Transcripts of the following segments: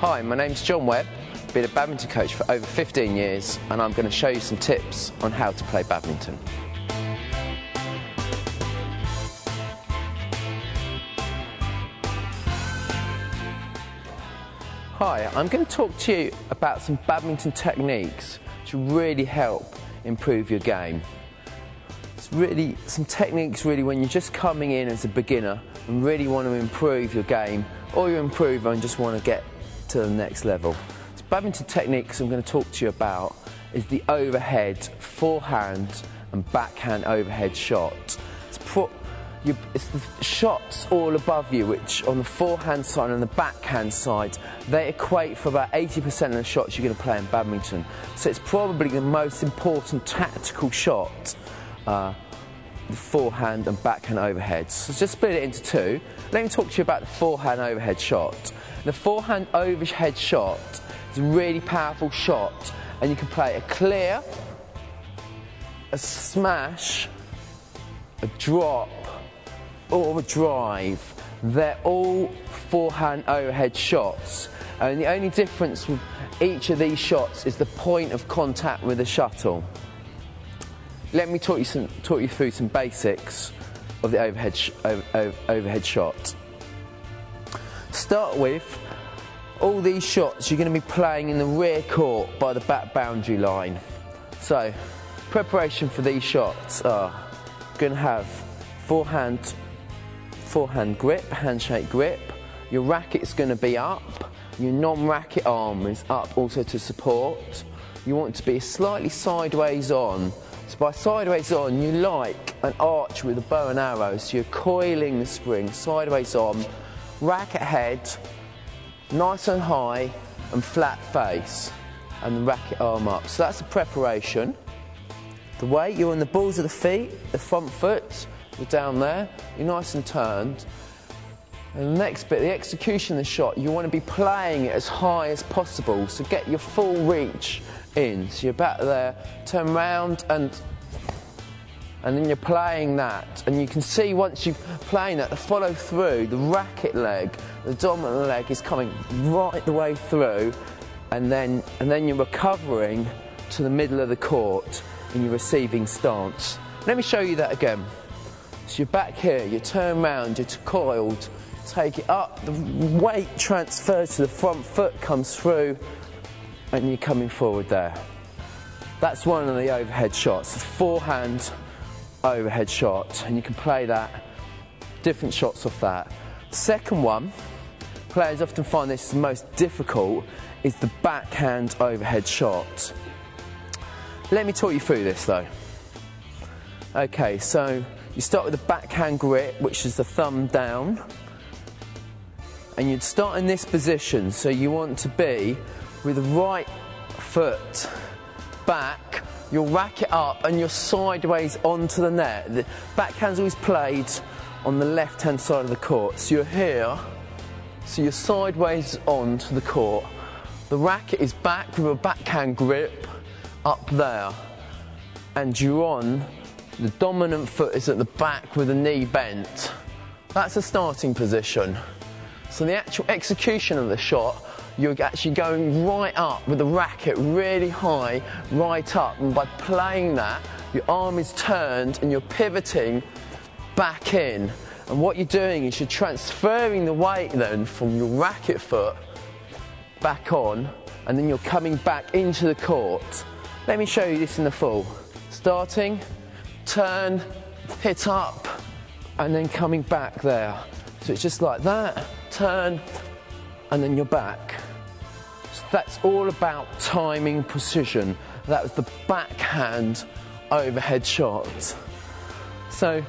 Hi, my name's John Webb, been a badminton coach for over 15 years, and I'm going to show you some tips on how to play badminton. Hi, I'm going to talk to you about some badminton techniques to really help improve your game. It's really some techniques when you're just coming in as a beginner and really want to improve your game, or you're an improver and just want to get to the next level. So badminton techniques I'm going to talk to you about is the overhead forehand and backhand overhead shot. It's the shots all above you, which on the forehand side and the backhand side, they equate for about 80% of the shots you're going to play in badminton. So it's probably the most important tactical shot, the forehand and backhand overheads. So just split it into two. Let me talk to you about the forehand overhead shot. The forehand overhead shot is a really powerful shot, and you can play a clear, a smash, a drop, or a drive. They're all forehand overhead shots, and the only difference with each of these shots is the point of contact with the shuttle. Let me talk you through some basics of the overhead shot. Start with all these shots you're going to be playing in the rear court by the back boundary line. So preparation for these shots are going to have forehand grip, handshake grip. Your racket's going to be up. Your non-racket arm is up also to support. You want to be slightly sideways on. So by sideways on, you like an arch with a bow and arrow. So you're coiling the spring sideways on, racket head nice and high and flat face, and the racket arm up. So that's the preparation. The weight, you're on the balls of the feet, the front foot, you're down there, you're nice and turned. And the next bit, the execution of the shot, you want to be playing it as high as possible, so get your full reach in. So you're back there, turn round, and then you're playing that. And you can see once you're playing that, the follow through, the racket leg, the dominant leg is coming right the way through, and then you're recovering to the middle of the court in your receiving stance. Let me show you that again. So you're back here, you turn round, you're coiled, take it up, the weight transfers to the front foot, comes through, and you're coming forward there. That's one of the overhead shots, the forehand overhead shot, and you can play that, different shots off that. The second one, players often find this the most difficult, is the backhand overhead shot. Let me talk you through this though. Okay, so you start with the backhand grip, which is the thumb down, and you'd start in this position, so you want to be with the right foot back, your racket up, and you're sideways onto the net. The backhand's always played on the left-hand side of the court. So you're here, so you're sideways onto the court. The racket is back with a backhand grip up there, and you're on, the dominant foot is at the back with the knee bent. That's a starting position. So the actual execution of the shot, you're actually going right up with the racket really high, right up, and by playing that, your arm is turned and you're pivoting back in. And what you're doing is you're transferring the weight then from your racket foot back on, and then you're coming back into the court. Let me show you this in the full. Starting, turn, hit up, and then coming back there. So it's just like that, turn, and then you're back. So that's all about timing and precision. That was the backhand overhead shot. So,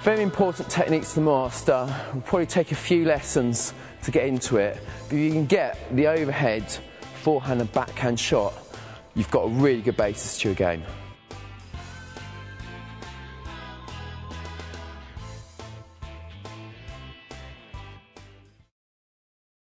very important techniques to master. It'll probably take a few lessons to get into it. But if you can get the overhead, forehand and backhand shot, you've got a really good basis to your game.